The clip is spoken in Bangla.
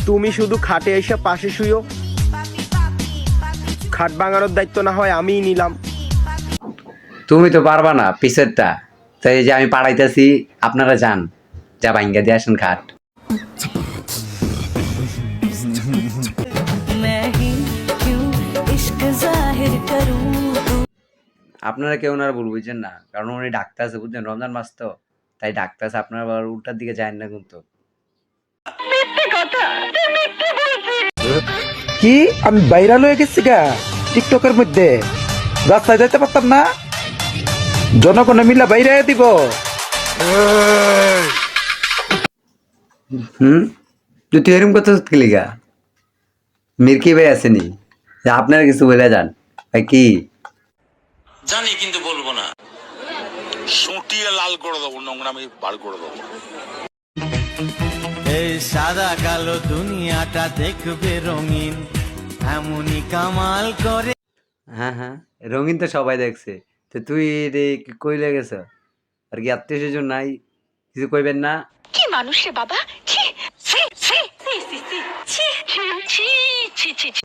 তুমি শুধু খাটে এসে পাশে শুইও, খাট ভাঙানোর দায়িত্ব না হয় আমিই নিলাম। তুমি তো পারবা না পিছেরটা, তাই যে আমি পাড়াইতেছি, আপনারা যান, যা ভাঙ্গা দিয়ে আসেন খাট। আপনারা কেউ ওনারা ভুল বুঝছেন না, কারণ উনি ডাক্তার আছে বুঝছেন, রমজান মাস তো, তাই ডাক্তার আছে, আপনারা আবার উল্টার দিকে যায় না কিন্তু। কি আমি ভাইরাল হয়ে গেছি গা টিকটকের মধ্যে, রাস্তায় যাইতে পারতাম না, জনগণে মিলা বাইরে দিব। তুই এরকম কথা কি লিগা? মির্কি ভাই আসেনি যে আপনারা কিছু বলে যান ভাই? কি জানি কিন্তু বলবো না, সুটিয়ে লাল করে দেবো, নোংরামি বার করে দেবো। এই সাদা কালো দুনিয়াটা দেখবে রঙিন, এমনই কামাল করে। হ্যাঁ হ্যাঁ, রঙিন তো সবাই দেখছে, তো তুই রে কইলে গেছ আর কি? আত্মীয় স্বজন নাই, কিছু কইবেন না? কি মানুষ রে বাবা, ছি ছি ছি ছি ছি ছি ছি ছি ছি ছি ছি।